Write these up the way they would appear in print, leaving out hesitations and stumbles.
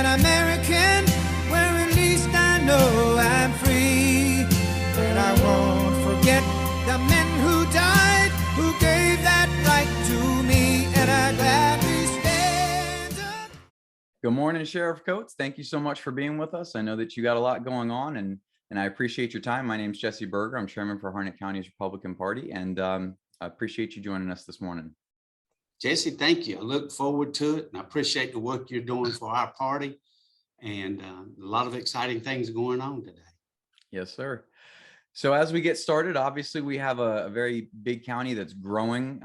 an American where at least I know I'm free. And I won't forget the men who died, who gave that right to me, and I gladly stand up. Good morning, Sheriff Coates. Thank you so much for being with us. I know that you got a lot going on, and I appreciate your time. My name is Jesse Berger. I'm chairman for Harnett County's Republican Party, and I appreciate you joining us this morning. Jesse, thank you. I look forward to it, and I appreciate the work you're doing for our party, and a lot of exciting things going on today. Yes, sir. So as we get started, obviously we have a very big county that's growing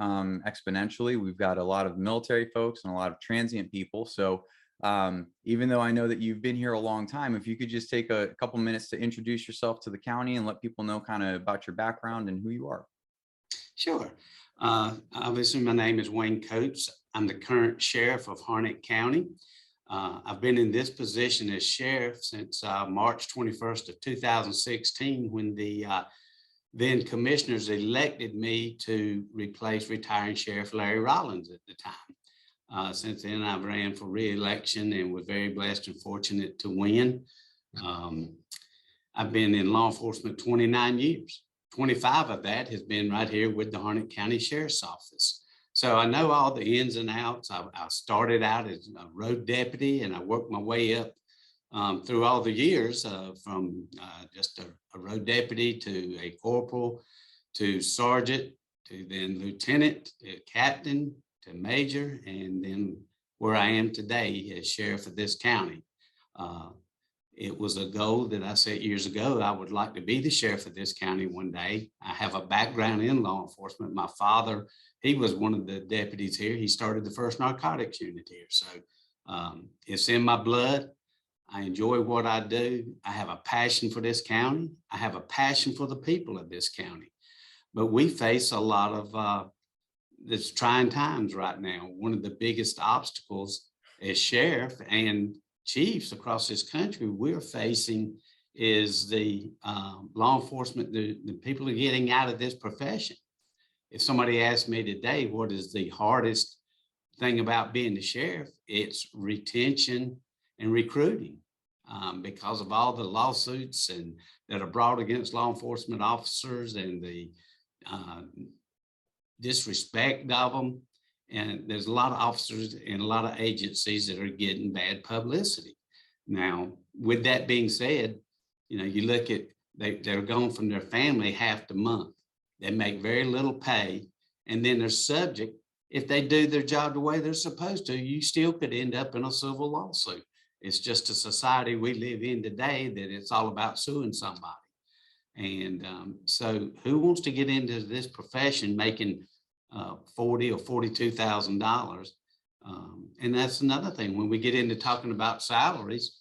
exponentially. We've got a lot of military folks and a lot of transient people. So even though I know that you've been here a long time, if you could just take a couple minutes to introduce yourself to the county and let people know kind of about your background and who you are. Sure. Obviously, my name is Wayne Coates. I'm the current sheriff of Harnett County. I've been in this position as sheriff since March 21st of 2016, when the then commissioners elected me to replace retiring Sheriff Larry Rollins at the time. Since then, I've ran for re-election and was very blessed and fortunate to win. I've been in law enforcement 29 years. 25 of that has been right here with the Harnett County Sheriff's Office. So I know all the ins and outs. I started out as a road deputy, and I worked my way up through all the years from just a road deputy to a corporal to sergeant to then lieutenant to captain to major, and then where I am today as sheriff of this county. It was a goal that I set years ago. I would like to be the sheriff of this county one day. I have a background in law enforcement. My father, he was one of the deputies here. He started the first narcotics unit here. So it's in my blood. I enjoy what I do. I have a passion for this county. I have a passion for the people of this county. But we face a lot of this trying times right now. One of the biggest obstacles as sheriff and chiefs across this country we're facing is the law enforcement, the people are getting out of this profession. If somebody asked me today, what is the hardest thing about being the sheriff? It's retention and recruiting because of all the lawsuits and that are brought against law enforcement officers and the disrespect of them. And there's a lot of officers and a lot of agencies that are getting bad publicity. Now, with that being said, you know, you look at, they're gone from their family half the month. They make very little pay. And then they're subject, if they do their job the way they're supposed to, you still could end up in a civil lawsuit. It's just a society we live in today that it's all about suing somebody. And so who wants to get into this profession making $40,000 or $42,000. And that's another thing. When we get into talking about salaries,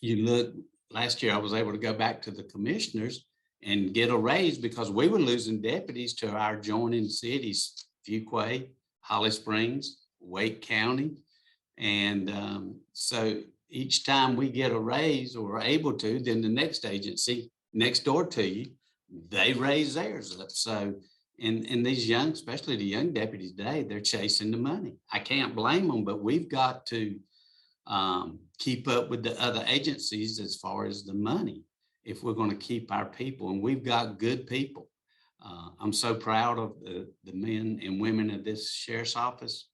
you look, last year I was able to go back to the commissioners and get a raise because we were losing deputies to our adjoining cities, Fuquay, Holly Springs, Wake County. And so each time we get a raise or are able to, then the next agency next door to you, they raise theirs up. So and these young, especially the young deputies today, they're chasing the money. I can't blame them, but we've got to keep up with the other agencies as far as the money if we're going to keep our people. And we've got good people. I'm so proud of the men and women of this sheriff's office.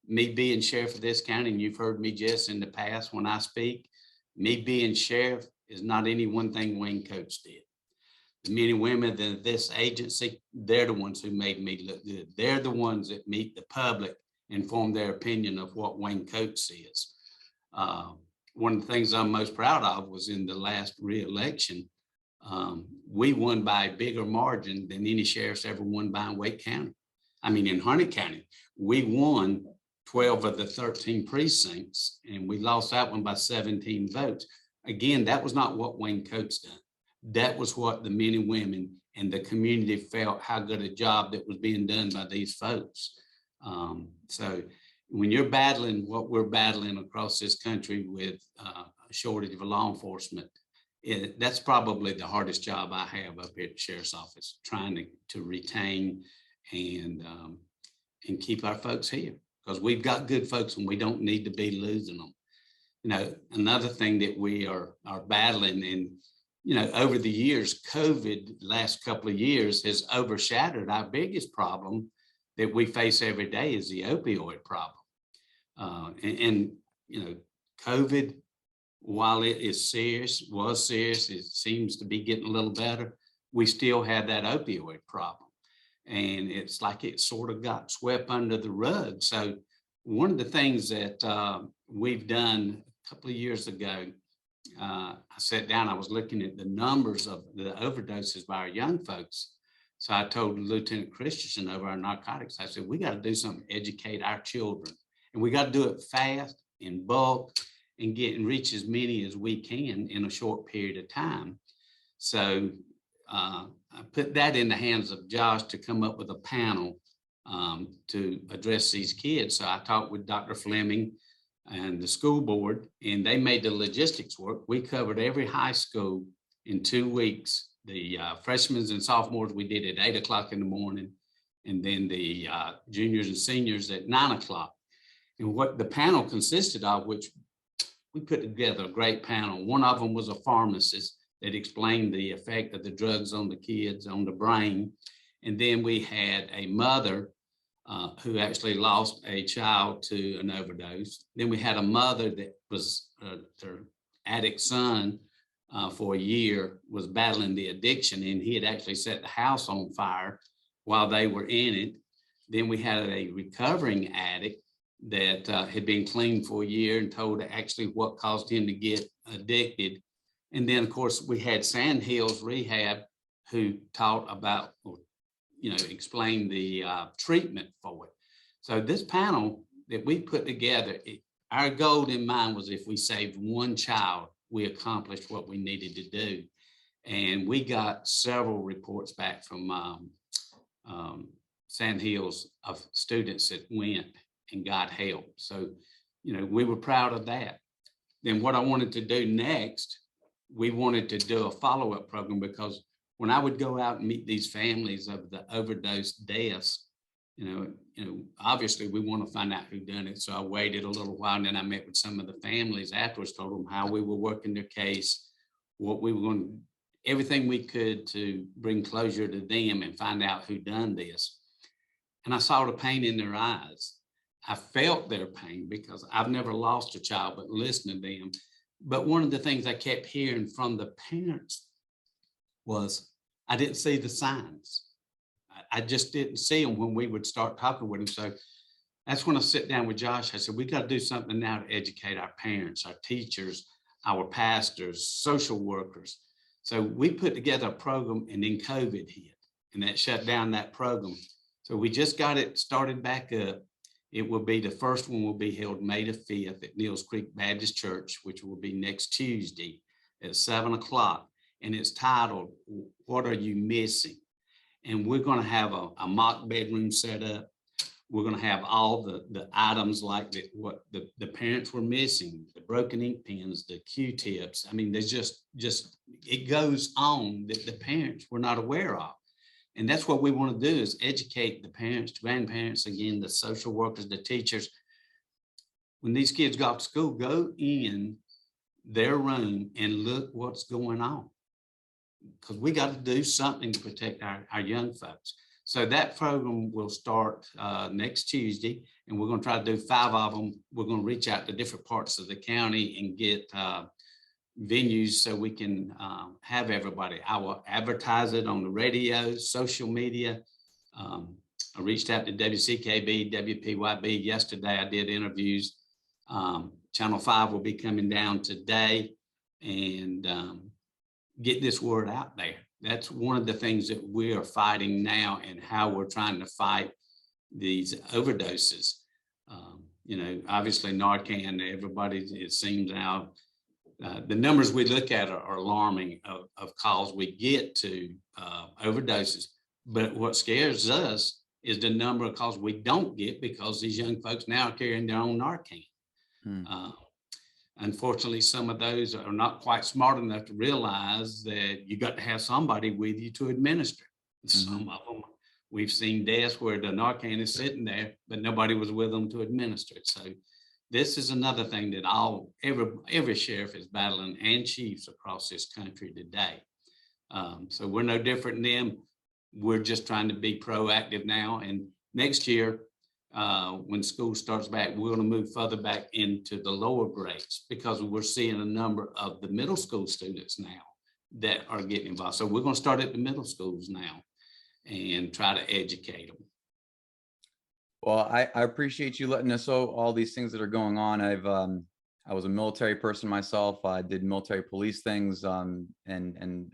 Me being sheriff of this county, and you've heard me, Jess, in the past when I speak, me being sheriff is not any one thing Wayne Coates did. The men and women of this agency, they're the ones who made me look good. They're the ones that meet the public and form their opinion of what Wayne Coates is. One of the things I'm most proud of was in the last re-election, we won by a bigger margin than any sheriff's ever won by in Wake County. I mean, in Harnett County, we won 12 of the 13 precincts, and we lost that one by 17 votes. Again, that was not what Wayne Coates done. That was what the men and women and the community felt how good a job that was being done by these folks. So when you're battling what we're battling across this country with a shortage of law enforcement, that's probably the hardest job I have up here at the sheriff's office, trying to retain and keep our folks here. because we've got good folks and we don't need to be losing them. You know, another thing that we are battling, and, you know, over the years, COVID, last couple of years, has overshadowed our biggest problem that we face every day is the opioid problem. And, you know, COVID, while it is serious, was serious, it seems to be getting a little better, we still have that opioid problem. And it's like it sort of got swept under the rug. So one of the things that we've done a couple of years ago, I sat down, I was looking at the numbers of the overdoses by our young folks. So I told Lieutenant Christensen over our narcotics, I said, we got to do something to educate our children. And we got to do it fast, in bulk, and reach as many as we can in a short period of time. So I put that in the hands of Josh to come up with a panel to address these kids. So I talked with Dr. Fleming and the school board, and they made the logistics work. We covered every high school in 2 weeks. The freshmen and sophomores we did at 8 o'clock in the morning, and then the juniors and seniors at 9 o'clock. And what the panel consisted of, which we put together a great panel. One of them was a pharmacist that explained the effect of the drugs on the kids, on the brain. And then we had a mother who actually lost a child to an overdose. Then we had a mother that was her addict son for a year was battling the addiction, and he had actually set the house on fire while they were in it. Then we had a recovering addict that had been clean for a year and told actually what caused him to get addicted. And then, of course, we had Sand Hills Rehab, who taught about, you know, explained the treatment for it. So this panel that we put together, our goal in mind was if we saved one child, we accomplished what we needed to do. And we got several reports back from Sand Hills of students that went and got help. So, you know, we were proud of that. Then what I wanted to do next, we wanted to do a follow-up program, because when I would go out and meet these families of the overdose deaths, you know, obviously we want to find out who done it. So I waited a little while, and then I met with some of the families afterwards, told them how we were working their case, what we were going to, everything we could to bring closure to them and find out who done this. And I saw the pain in their eyes. I felt their pain because I've never lost a child, but listening to them. But one of the things I kept hearing from the parents was, I didn't see the signs. I just didn't see them when we would start talking with them. So that's when I sit down with Josh. I said, we got to do something now to educate our parents, our teachers, our pastors, social workers. So we put together a program, and then COVID hit, and that shut down that program. So we just got it started back up. It will be, the first one will be held May the 5th at Neals Creek Baptist Church, which will be next Tuesday at 7 o'clock. And it's titled, What Are You Missing? And we're going to have a mock bedroom set up. We're going to have all the items like what the parents were missing, the broken ink pens, the Q-tips. I mean, there's just it goes on that the parents were not aware of. And that's what we want to do, is educate the parents, grandparents, again, the social workers, the teachers. When these kids go off to school, go in their room and look what's going on, because we got to do something to protect our young folks. So that program will start next Tuesday, and we're going to try to do 5 of them. We're going to reach out to different parts of the county and get venues so we can have everybody. I will advertise it on the radio, social media. I reached out to WCKB, WPYB yesterday. I did interviews. Channel 5 will be coming down today, and get this word out there. That's one of the things that we are fighting now, and how we're trying to fight these overdoses. You know, obviously Narcan, everybody, it seems now, the numbers we look at are alarming of calls we get to overdoses. But what scares us is the number of calls we don't get, because these young folks now are carrying their own Narcan. Unfortunately, some of those are not quite smart enough to realize that you got to have somebody with you to administer. Some of them We've seen deaths where the Narcan is sitting there, but nobody was with them to administer it. So this is another thing that every sheriff is battling, and chiefs across this country today. So we're no different than them. We're just trying to be proactive now. And next year, when school starts back, we're going to move further back into the lower grades, because we're seeing a number of the middle school students now that are getting involved. So we're going to start at the middle schools now and try to educate them. Well, I appreciate you letting us know all these things that are going on. I was a military person myself. I did military police things, and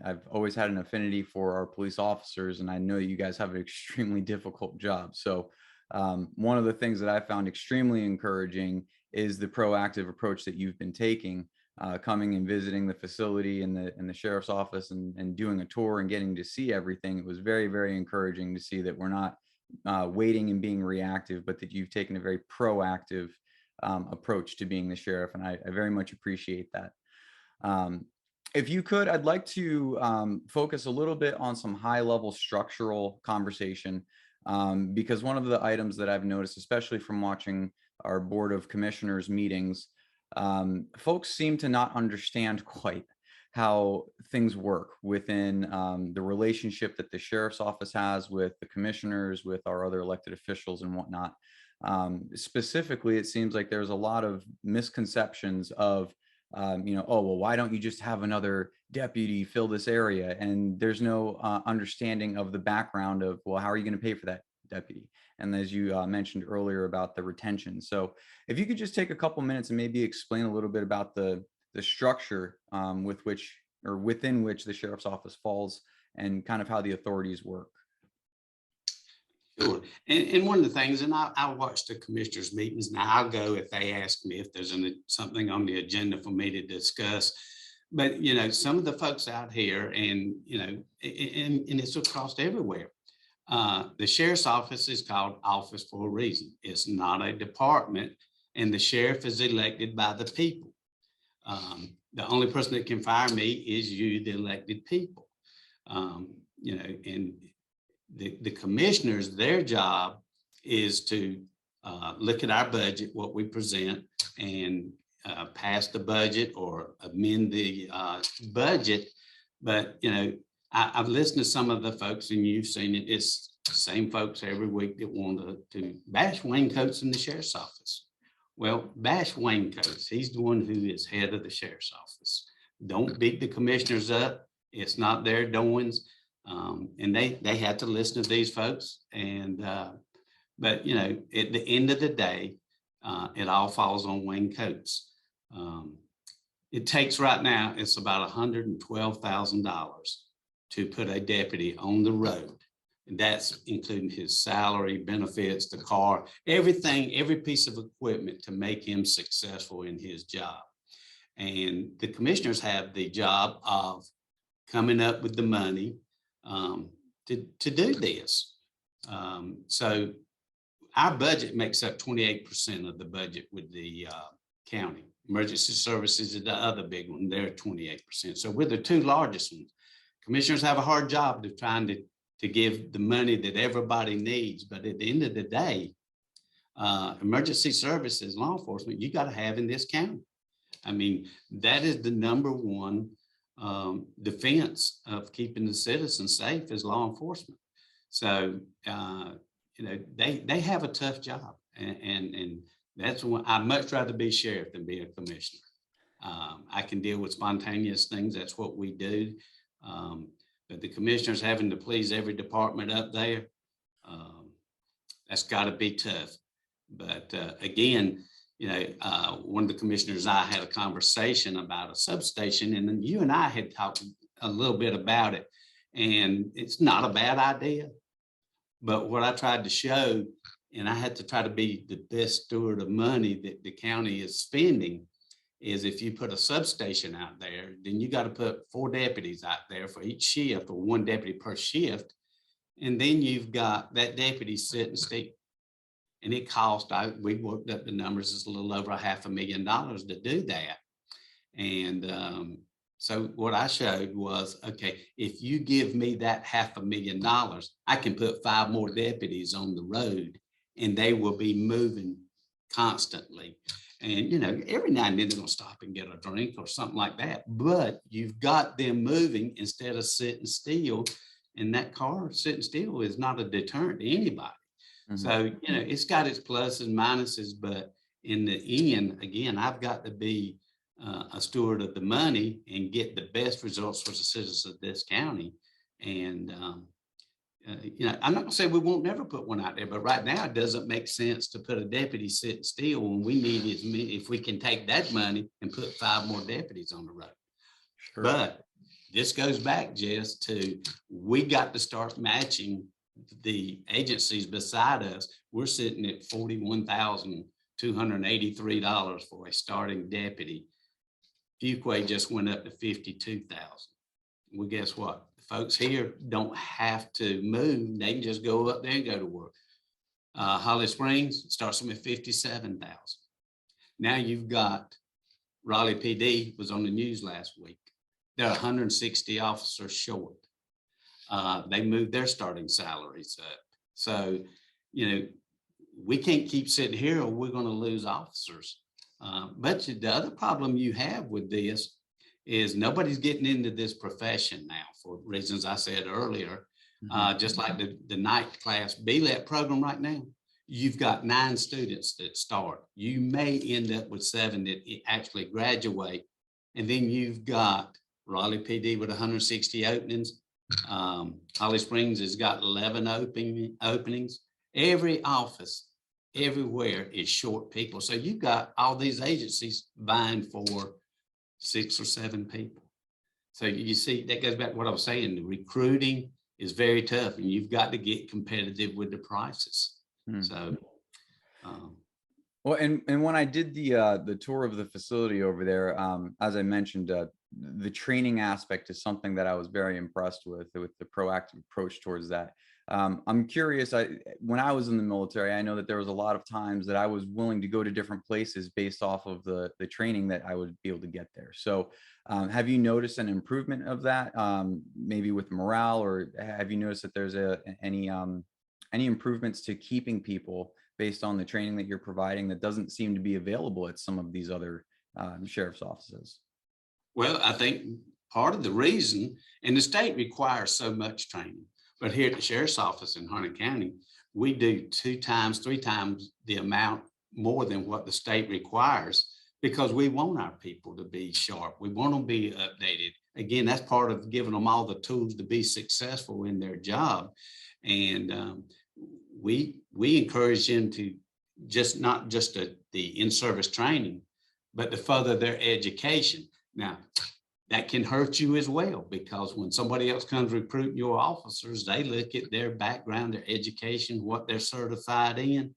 I've always had an affinity for our police officers, and I know you guys have an extremely difficult job. So one of the things that I found extremely encouraging is the proactive approach that you've been taking, coming and visiting the facility and the sheriff's office, and doing a tour and getting to see everything. It was very, very encouraging to see that we're not waiting and being reactive, but that you've taken a very proactive approach to being the sheriff. And I very much appreciate that. If you could, I'd like to focus a little bit on some high level structural conversation, because one of the items that I've noticed, especially from watching our Board of Commissioners meetings, folks seem to not understand quite how things work within the relationship that the sheriff's office has with the commissioners, with our other elected officials and whatnot. Specifically, it seems like there's a lot of misconceptions of, oh, well, why don't you just have another deputy fill this area? And there's no understanding of the background of, well, how are you going to pay for that deputy? And as you mentioned earlier about the retention. So if you could just take a couple minutes and maybe explain a little bit about the structure within which the sheriff's office falls, and kind of how the authorities work. Sure. And one of the things, and I watch the commissioners' meetings, and I'll go if they ask me if there's something on the agenda for me to discuss. But, some of the folks out here, and, and it's across everywhere. The sheriff's office is called office for a reason. It's not a department, and the sheriff is elected by the people. The only person that can fire me is you, the elected people. And the commissioners, their job is to look at our budget, what we present, and pass the budget or amend the budget. But, I've listened to some of the folks, and you've seen it. It's the same folks every week that want to bash Wayne Coates in the sheriff's office. Well, bash Wayne Coates. He's the one who is head of the sheriff's office. Don't beat the commissioners up. It's not their doings. And they had to listen to these folks. And but, at the end of the day, it all falls on Wayne Coates. It takes right now, it's about $112,000 to put a deputy on the road. And that's including his salary, benefits, the car, everything, every piece of equipment to make him successful in his job. And the commissioners have the job of coming up with the money to do this. So our budget makes up 28% of the budget with the county. Emergency services is the other big one. They're 28%. So we're the two largest ones. Commissioners have a hard job of trying to give the money that everybody needs. But at the end of the day, emergency services, law enforcement, you got to have in this county. I mean, that is the number one defense of keeping the citizens safe is law enforcement. So, they have a tough job. And that's when I'd much rather be sheriff than be a commissioner. I can deal with spontaneous things. That's what we do. But the commissioners having to please every department up there, that's got to be tough. But again, one of the commissioners, I had a conversation about a substation, and then you and I had talked a little bit about it, and it's not a bad idea. But what I tried to show, and I had to try to be the best steward of money that the county is spending, is if you put a substation out there, then you got to put 4 deputies out there for each shift, or 1 deputy per shift. And then you've got that deputy sitting still. And it cost, we worked up the numbers, it's a little over $500,000 to do that. And So what I showed was, okay, if you give me that $500,000, I can put 5 more deputies on the road and they will be moving constantly. And, every now and then they're going to stop and get a drink or something like that. But you've got them moving instead of sitting still. And that car sitting still is not a deterrent to anybody. Mhm. So, it's got its pluses and minuses, but in the end, again, I've got to be a steward of the money and get the best results for the citizens of this county. And, I'm not gonna say we won't never put one out there, but right now it doesn't make sense to put a deputy sitting still when we need as many, if we can take that money and put 5 more deputies on the road. Sure. But this goes back, Jess, to we got to start matching the agencies beside us. We're sitting at $41,283 for a starting deputy. Fuquay just went up to 52,000. Well, guess what? The folks here don't have to move. They can just go up there and go to work. Holly Springs starts them at 57,000. Now you've got Raleigh PD was on the news last week. They're 160 officers short. They moved their starting salaries up. So, we can't keep sitting here or we're going to lose officers. But the other problem you have with this is nobody's getting into this profession now for reasons I said earlier. Just like the night class BLET program right now, you've got 9 students that start. You may end up with 7 that actually graduate. And then you've got Raleigh PD with 160 openings. Holly Springs has got 11 openings. Every office everywhere is short people. So you've got all these agencies vying for 6 or 7 people. So you see, that goes back to what I was saying. The recruiting is very tough and you've got to get competitive with the prices. So, well, and when I did the tour of the facility over there, as I mentioned, the training aspect is something that I was very impressed with the proactive approach towards that. I'm curious, when I was in the military, I know that there was a lot of times that I was willing to go to different places based off of the training that I would be able to get there. So have you noticed an improvement of that, maybe with morale, or have you noticed that there's any improvements to keeping people based on the training that you're providing that doesn't seem to be available at some of these other sheriff's offices? Well, I think part of the reason, and the state requires so much training, but here at the sheriff's office in Harnett County, we do 2 times, 3 times the amount more than what the state requires because we want our people to be sharp. We want them to be updated. Again, that's part of giving them all the tools to be successful in their job. And we encourage them to not just the in-service training, but to further their education. Now, that can hurt you as well, because when somebody else comes recruiting your officers, they look at their background, their education, what they're certified in.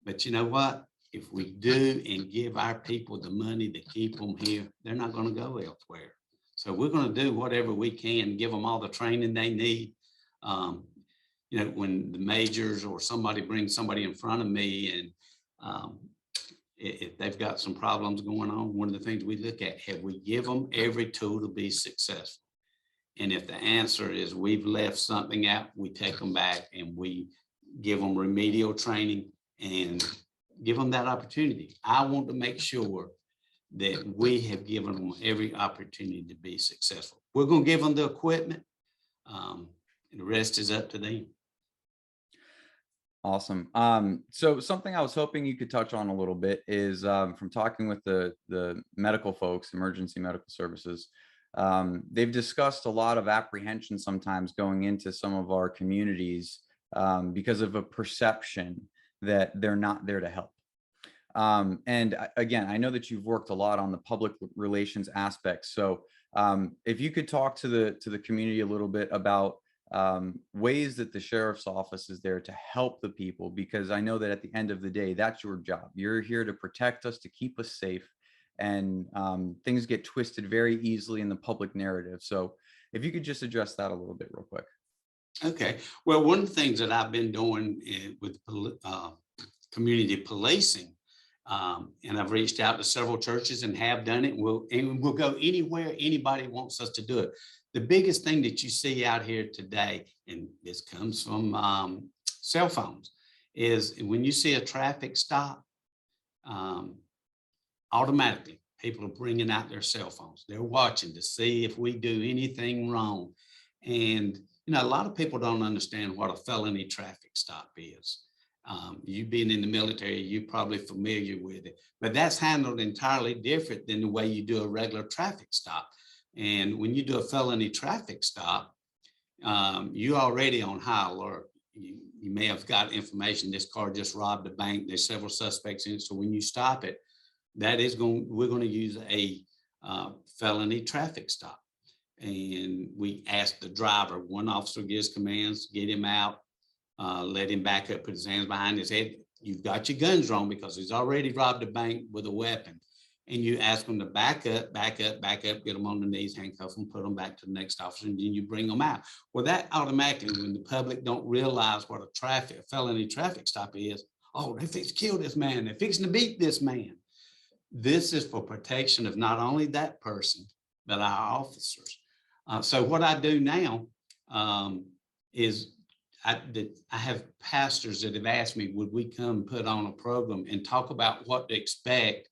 But you know what? If we do and give our people the money to keep them here, they're not going to go elsewhere. So we're going to do whatever we can, give them all the training they need. When the majors or somebody brings somebody in front of me and if they've got some problems going on, one of the things we look at, have we give them every tool to be successful? And if the answer is we've left something out, we take them back and we give them remedial training and give them that opportunity. I want to make sure that we have given them every opportunity to be successful. We're going to give them the equipment. And the rest is up to them. Awesome. So something I was hoping you could touch on a little bit is from talking with the medical folks, emergency medical services, they've discussed a lot of apprehension sometimes going into some of our communities because of a perception that they're not there to help. And again, I know that you've worked a lot on the public relations aspects. So if you could talk to the community a little bit about ways that the sheriff's office is there to help the people, because I know that at the end of the day, that's your job. You're here to protect us, to keep us safe, and things get twisted very easily in the public narrative. So if you could just address that a little bit real quick. Okay. Well, one of the things that I've been doing with community policing And I've reached out to several churches and have done it. And we'll go anywhere anybody wants us to do it. The biggest thing that you see out here today, and this comes from cell phones, is when you see a traffic stop, automatically people are bringing out their cell phones. They're watching to see if we do anything wrong. And, a lot of people don't understand what a felony traffic stop is. You being in the military, you're probably familiar with it, but that's handled entirely different than the way you do a regular traffic stop. And when you do a felony traffic stop, you're already on high alert. You may have got information, this car just robbed a bank, there's several suspects in it. So when you stop it, we're going to use a felony traffic stop. And we ask the driver, one officer gives commands, get him out, let him back up, put his hands behind his head. You've got your guns drawn because he's already robbed a bank with a weapon. And you ask them to back up, get them on the knees, handcuff them, put them back to the next officer, and then you bring them out. Well, that automatically, when the public don't realize what a felony traffic stop is, oh, they fixed to kill this man, they're fixing to beat this man. This is for protection of not only that person, but our officers. So what I do now is I have pastors that have asked me, would we come put on a program and talk about what to expect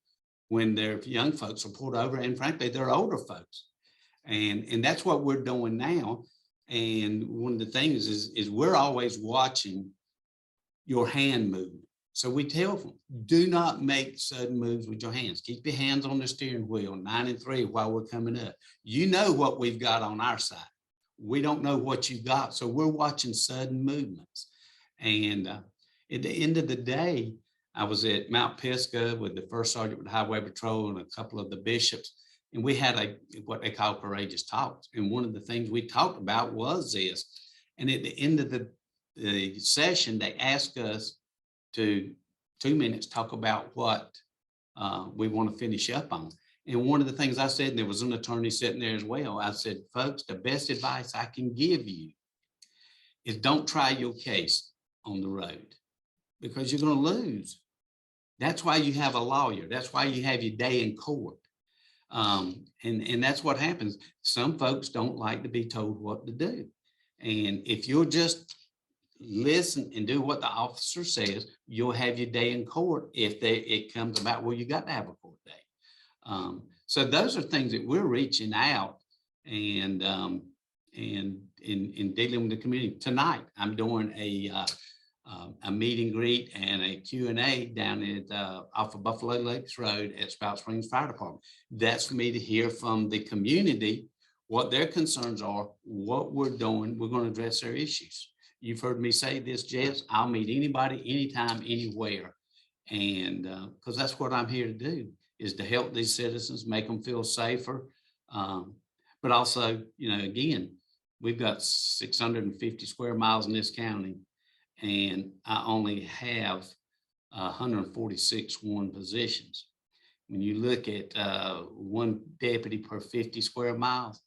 when their young folks are pulled over, and frankly, they're older folks. And that's what we're doing now. And one of the things is we're always watching your hand move. So we tell them, do not make sudden moves with your hands. Keep your hands on the steering wheel, 9 and 3, while we're coming up. You know what we've got on our side. We don't know what you've got. So we're watching sudden movements. And at the end of the day, I was at Mount Pisgah with the first sergeant with Highway Patrol and a couple of the bishops. And we had what they call courageous talks. And one of the things we talked about was this. And at the end of the session, they asked us to 2 minutes talk about what we want to finish up on. And one of the things I said, and there was an attorney sitting there as well, I said, folks, the best advice I can give you is don't try your case on the road because you're going to lose. That's why you have a lawyer. That's why you have your day in court. And that's what happens. Some folks don't like to be told what to do. And if you'll just listen and do what the officer says, you'll have your day in court if it comes about, well, you got to have a court day. So those are things that we're reaching out and in dealing with the community. Tonight, I'm doing a meet and greet and a Q&A down at off of Buffalo Lakes Road at Spout Springs Fire Department. That's for me to hear from the community what their concerns are, what we're doing. We're going to address their issues. You've heard me say this, Jess. I'll meet anybody, anytime, anywhere. And because that's what I'm here to do, is to help these citizens, make them feel safer. But also, again, we've got 650 square miles in this county, and I only have 146 sworn positions. When you look at one deputy per 50 square miles,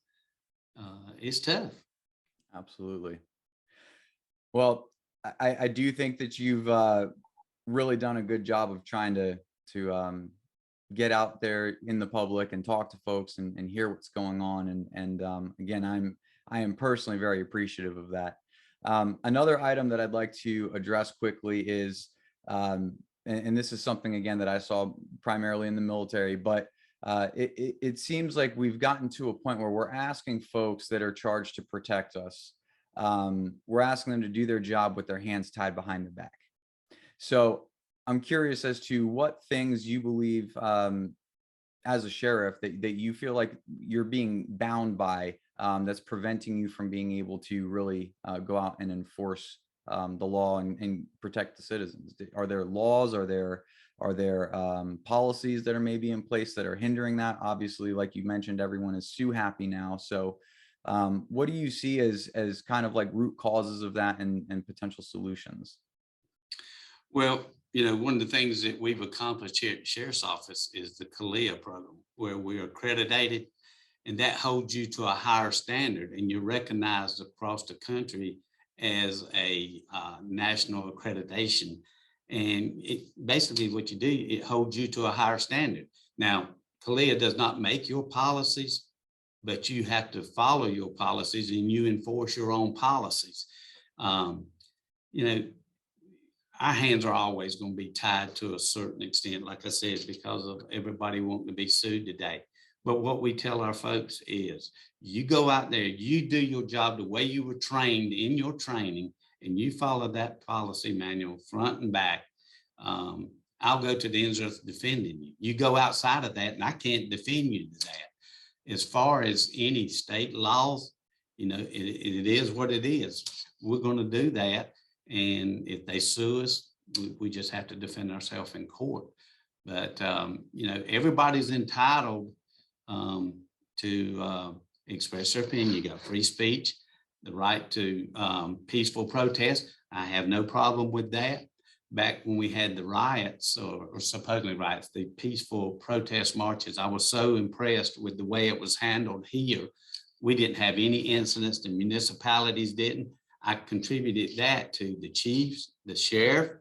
it's tough. Absolutely. Well, I do think that you've really done a good job of trying to get out there in the public and talk to folks and hear what's going on. And again, I am personally very appreciative of that. Another item that I'd like to address quickly is, and this is something again that I saw primarily in the military, but it seems like we've gotten to a point where we're asking folks that are charged to protect us. We're asking them to do their job with their hands tied behind their back. So I'm curious as to what things you believe as a sheriff that you feel like you're being bound by that's preventing you from being able to really go out and enforce the law and protect the citizens. Are there laws? Are there policies that are maybe in place that are hindering that? Obviously, like you mentioned, everyone is sue happy now. So what do you see as kind of like root causes of that and potential solutions? Well, one of the things that we've accomplished here at the Sheriff's Office is the CALEA program, where we're accredited, and that holds you to a higher standard, and you're recognized across the country as a national accreditation. And basically what you do, it holds you to a higher standard. Now, CALEA does not make your policies, but you have to follow your policies and you enforce your own policies. You know, our hands are always going to be tied to a certain extent, like I said, because of everybody wanting to be sued today. But what we tell our folks is, you go out there, you do your job the way you were trained in your training, and you follow that policy manual front and back. I'll go to the ends of defending you. You go outside of that, and I can't defend you to that. As far as any state laws, you know, it is what it is. We're going to do that. And if they sue us, we just have to defend ourselves in court. But, you know, everybody's entitled to express their opinion. You got free speech, the right to peaceful protest. I have no problem with that. Back when we had the riots, or supposedly riots, the peaceful protest marches, I was so impressed with the way it was handled here. We didn't have any incidents, the municipalities didn't. I contributed that to the chiefs, the sheriff,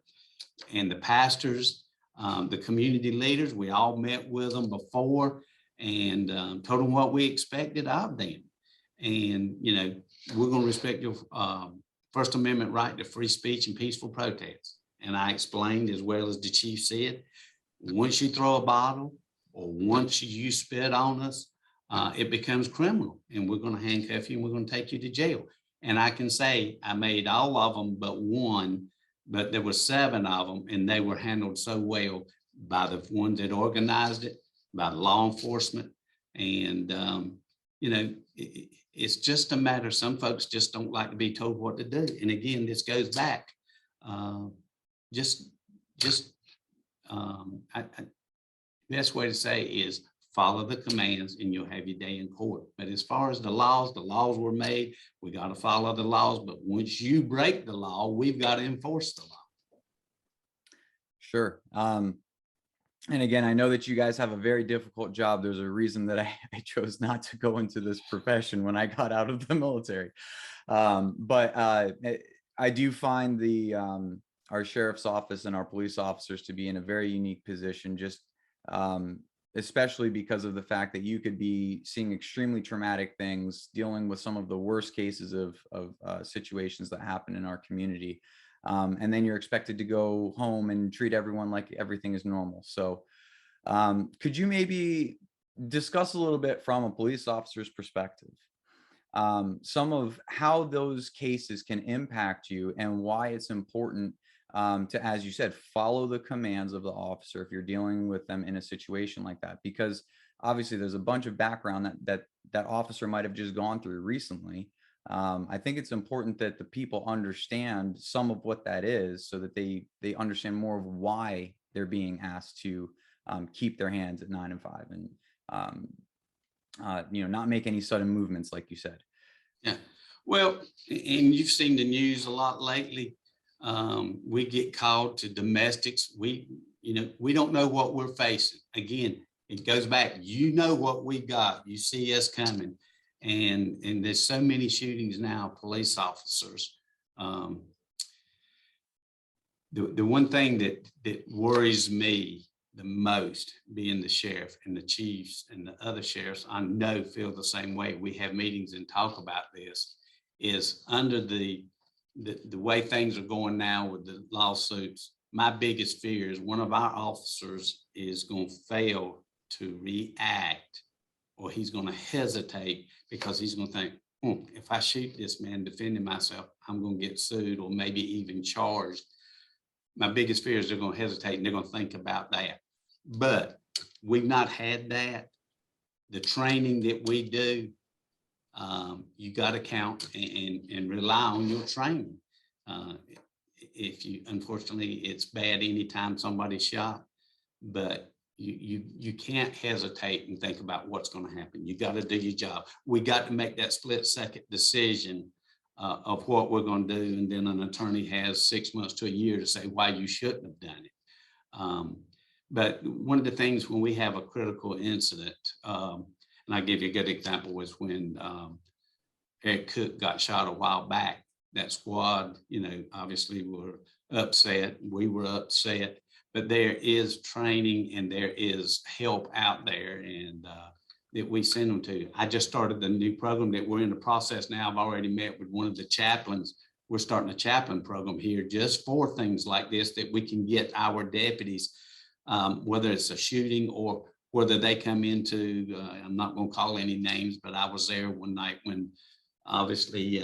and the pastors, the community leaders. We all met with them before and told them what we expected of them. And, you know, we're going to respect your First Amendment right to free speech and peaceful protest. And I explained, as well as the chief said, once you throw a bottle or once you spit on us, it becomes criminal, and we're going to handcuff you and we're going to take you to jail. And I can say I made all of them but one, but there were 7 of them, and they were handled so well by the ones that organized it, by law enforcement. And, you know, it's just a matter, some folks just don't like to be told what to do. And again, this goes back. Best way to say is follow the commands and you'll have your day in court. But as far as the laws were made, we got to follow the laws. But once you break the law, we've got to enforce the law. Sure. And again, I know that you guys have a very difficult job. There's a reason that I chose not to go into this profession when I got out of the military. But I do find our sheriff's office and our police officers to be in a very unique position, just especially because of the fact that you could be seeing extremely traumatic things, dealing with some of the worst cases of situations that happen in our community. And then you're expected to go home and treat everyone like everything is normal. So could you maybe discuss a little bit from a police officer's perspective, some of how those cases can impact you and why it's important to, as you said, follow the commands of the officer if you're dealing with them in a situation like that? Because obviously there's a bunch of background that officer might have just gone through recently. I think it's important that the people understand some of what that is, so that they understand more of why they're being asked to keep their hands at 9 and 5 and you know, not make any sudden movements, like you said. Yeah, well, and you've seen the news a lot lately. We get called to domestics. We don't know what we're facing. Again, it goes back. You know what we got. You see us coming. And there's so many shootings now, police officers. The one thing that worries me the most, being the sheriff and the chiefs and the other sheriffs, I know feel the same way. We have meetings and talk about this, is under the way things are going now with the lawsuits. My biggest fear is one of our officers is going to fail to react, or he's going to hesitate because he's going to think, if I shoot this man defending myself, I'm going to get sued or maybe even charged. My biggest fear is they're going to hesitate and they're going to think about that. But we've not had that. The training that we do, you got to count and rely on your training. Unfortunately, it's bad anytime somebody's shot, but you can't hesitate and think about what's going to happen. You got to do your job. We got to make that split-second decision of what we're going to do, and then an attorney has 6 months to a year to say why you shouldn't have done it. But one of the things when we have a critical incident, and I'll give you a good example, was when Eric Cook got shot a while back. That squad, obviously were upset. We were upset, but there is training and there is help out there, and that we send them to. I just started the new program that we're in the process now. I've already met with one of the chaplains. We're starting a chaplain program here just for things like this, that we can get our deputies, whether it's a shooting or whether they come into, I'm not going to call any names, but I was there one night when obviously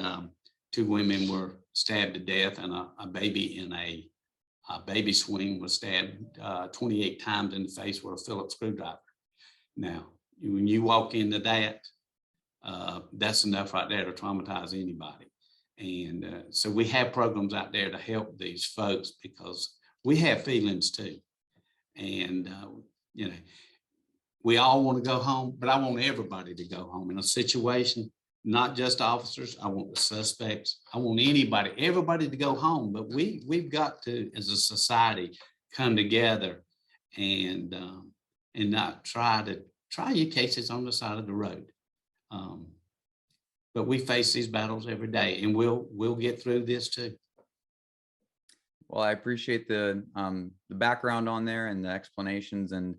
2 women were stabbed to death, and a baby in a baby swing was stabbed 28 times in the face with a Phillips screwdriver. Now, when you walk into that, that's enough right there to traumatize anybody. And so we have programs out there to help these folks, because we have feelings too. And, you know, we all want to go home, but I want everybody to go home in a situation, not just officers. I want the suspects. I want anybody, everybody to go home. But we've got to, as a society, come together and not try your cases on the side of the road. But we face these battles every day, and we'll get through this too. Well, I appreciate the background on there and the explanations. And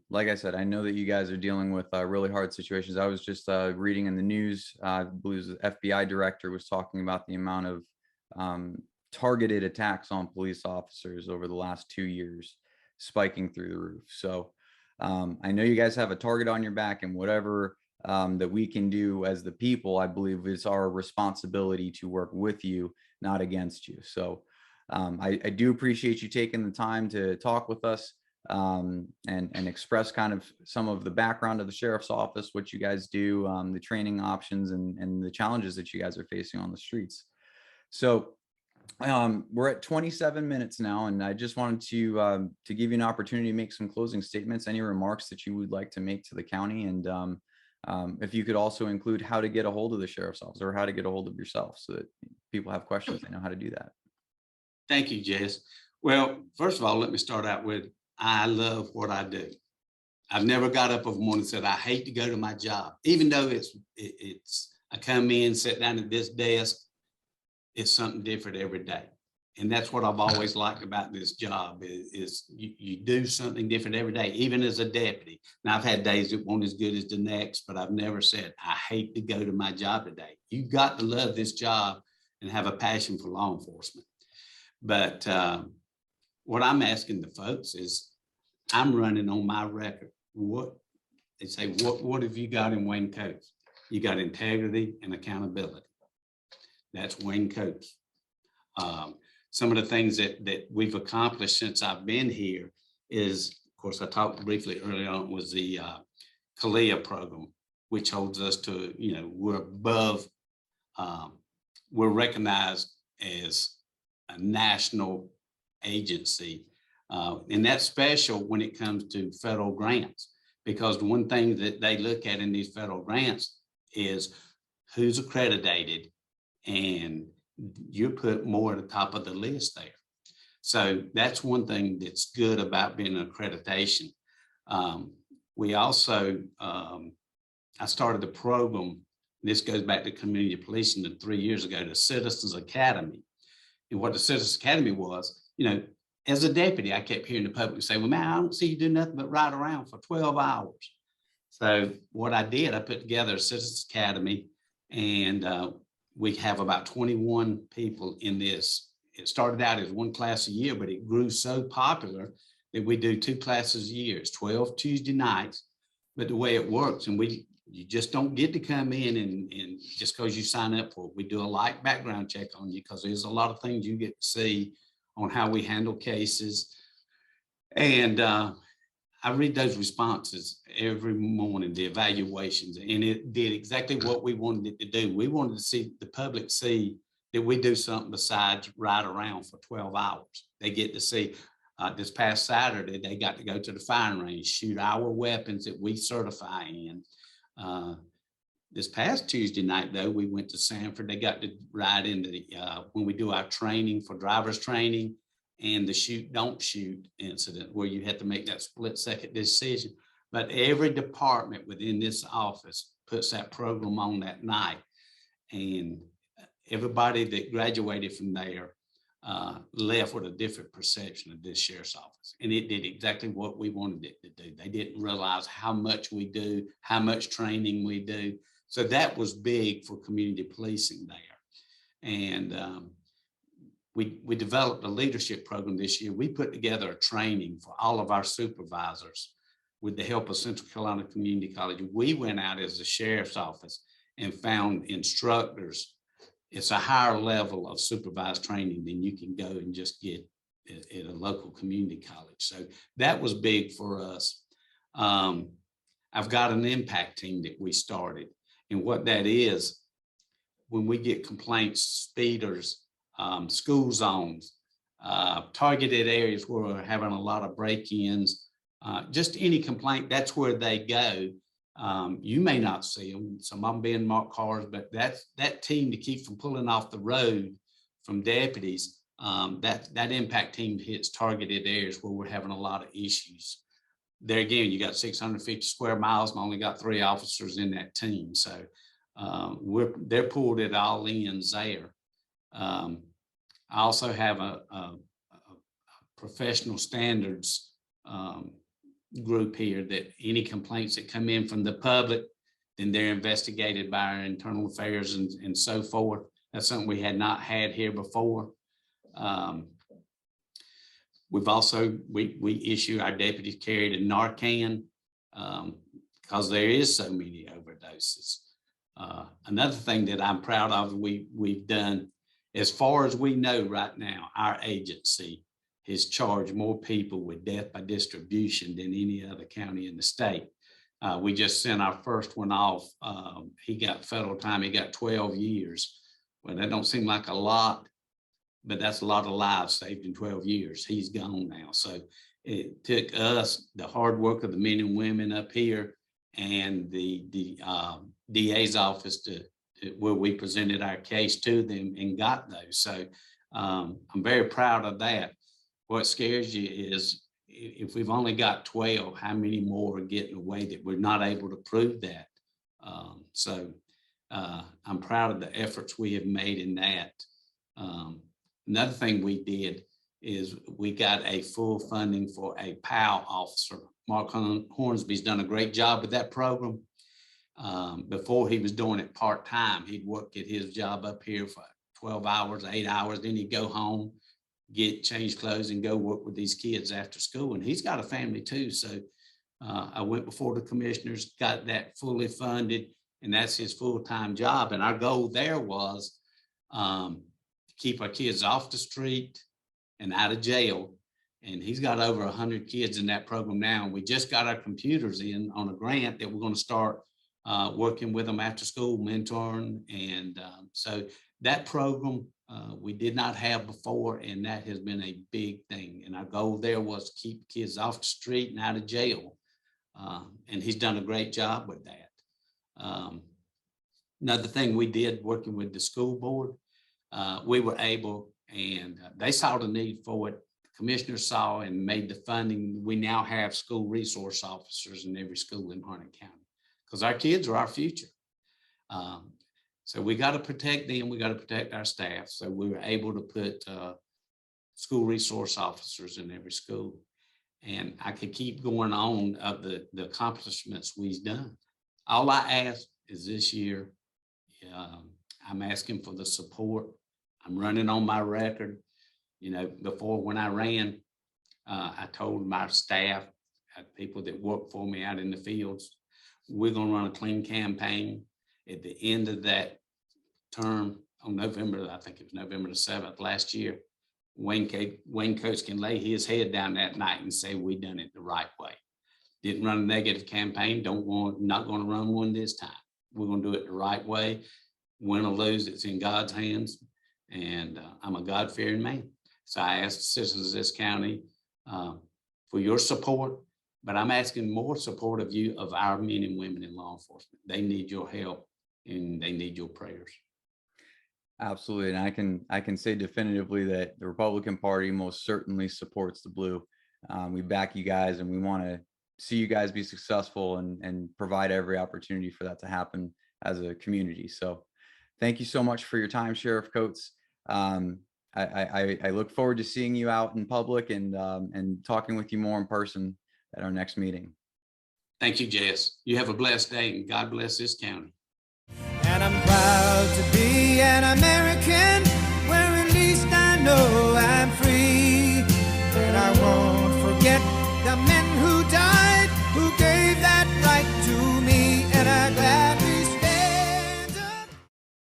like I said, I know that you guys are dealing with really hard situations. I was just reading in the news, I believe the FBI director was talking about the amount of targeted attacks on police officers over the last 2 years, spiking through the roof. So I know you guys have a target on your back, and whatever that we can do as the people, I believe is our responsibility to work with you, not against you. So I do appreciate you taking the time to talk with us and express kind of some of the background of the sheriff's office, what you guys do, the training options, and the challenges that you guys are facing on the streets. So we're at 27 minutes now, and I just wanted to give you an opportunity to make some closing statements, any remarks that you would like to make to the county, and if you could also include how to get a hold of the sheriff's office or how to get a hold of yourself, so that people have questions, they know how to do that. Thank you, Jess. Well, first of all, let me start out with, I love what I do. I've never got up of a morning and said, I hate to go to my job, even though I come in, sit down at this desk, it's something different every day. And that's what I've always liked about this job is you do something different every day, even as a deputy. Now, I've had days that weren't as good as the next, but I've never said, I hate to go to my job today. You've got to love this job and have a passion for law enforcement. But what I'm asking the folks is, I'm running on my record. They say, what have you got in Wayne Coates? You got integrity and accountability. That's Wayne Coates. Some of the things that we've accomplished since I've been here is, of course, I talked briefly earlier on, was the CALEA program, which holds us to, we're above, we're recognized as a national agency. And that's special when it comes to federal grants, because the one thing that they look at in these federal grants is who's accredited, and you put more at the top of the list there. So that's one thing that's good about being an accreditation. We also, I started the program, this goes back to community policing 3 years ago, the Citizens Academy. And what the Citizens Academy was, as a deputy, I kept hearing the public say, well, man, I don't see you do nothing but ride around for 12 hours. So what I did, I put together a Citizens Academy, and we have about 21 people in this. It started out as one class a year, but it grew so popular that we do 2 classes a year. It's 12 Tuesday nights, but the way it works, and you just don't get to come in and just because you sign up for it. We do a light background check on you, because there's a lot of things you get to see on how we handle cases. And I read those responses every morning, the evaluations, and it did exactly what we wanted it to do. We wanted to see the public see that we do something besides ride around for 12 hours. They get to see, this past Saturday, they got to go to the firing range, shoot our weapons that we certify in. This past Tuesday night, though, we went to Sanford. They got to ride into the, when we do our training for driver's training, and the shoot, don't shoot incident where you have to make that split-second decision. But every department within this office puts that program on that night. And everybody that graduated from there left with a different perception of this sheriff's office. And it did exactly what we wanted it to do. They didn't realize how much we do, how much training we do. So that was big for community policing there. And we developed a leadership program this year. We put together a training for all of our supervisors with the help of Central Carolina Community College. We went out as the sheriff's office and found instructors. It's a higher level of supervised training than you can go and just get at a local community college. So that was big for us. I've got an impact team that we started. And what that is, when we get complaints, speeders, school zones, targeted areas where we're having a lot of break-ins, just any complaint, that's where they go. You may not see them, some of them being marked cars, but that team to keep from pulling off the road from deputies, that impact team hits targeted areas where we're having a lot of issues. There again, you got 650 square miles and only got 3 officers in that team. So they're pulled at all ends there. I also have a professional standards group here that any complaints that come in from the public, then they're investigated by our internal affairs and so forth. That's something we had not had here before. We've also, we issue our deputies carried a Narcan because there is so many overdoses. Another thing that I'm proud of we've done, as far as we know right now, our agency has charged more people with death by distribution than any other county in the state. We just sent our first one off. He got federal time. He got 12 years. Well, that don't seem like a lot, but that's a lot of lives saved in 12 years. He's gone now. So it took us, the hard work of the men and women up here and the DA's office to where we presented our case to them and got those. So I'm very proud of that. What scares you is if we've only got 12, how many more are getting away that we're not able to prove that? I'm proud of the efforts we have made in that. Another thing we did is we got a full funding for a POW officer. Mark Hornsby's done a great job with that program. Before he was doing it part-time, he'd work at his job up here for 12 hours, 8 hours, then he'd go home, get changed clothes and go work with these kids after school. And he's got a family too. So I went before the commissioners, got that fully funded, and that's his full-time job. And our goal there was to keep our kids off the street and out of jail. And he's got over 100 kids in that program now. And we just got our computers in on a grant that we're going to start working with them after school, mentoring. And so that program we did not have before, and that has been a big thing. And our goal there was to keep kids off the street and out of jail. And he's done a great job with that. Another thing we did working with the school board, we were able, and they saw the need for it. The commissioners saw and made the funding. We now have school resource officers in every school in Harnett County because our kids are our future. So we got to protect them. We got to protect our staff. So we were able to put school resource officers in every school. And I could keep going on of the accomplishments we've done. All I ask is this year, I'm asking for the support. I'm running on my record. You know, before when I ran, I told my staff, people that work for me out in the fields, we're going to run a clean campaign. At the end of that term on November, I think it was November the 7th last year, Wayne Coates can lay his head down that night and say, we done it the right way. Didn't run a negative campaign. Not going to run one this time. We're going to do it the right way. Win or lose, it's in God's hands. And I'm a God-fearing man. So I ask the citizens of this county for your support, but I'm asking more support of you, of our men and women in law enforcement. They need your help and they need your prayers. Absolutely. And I can say definitively that the Republican Party most certainly supports the blue. We back you guys and we want to see you guys be successful and provide every opportunity for that to happen as a community. So thank you so much for your time, Sheriff Coates. I look forward to seeing you out in public and talking with you more in person at our next meeting. Thank you, Jess. You have a blessed day, and God bless this county. And I'm proud to be an American, where at least I know I'm free. And I won't forget the men who died, who gave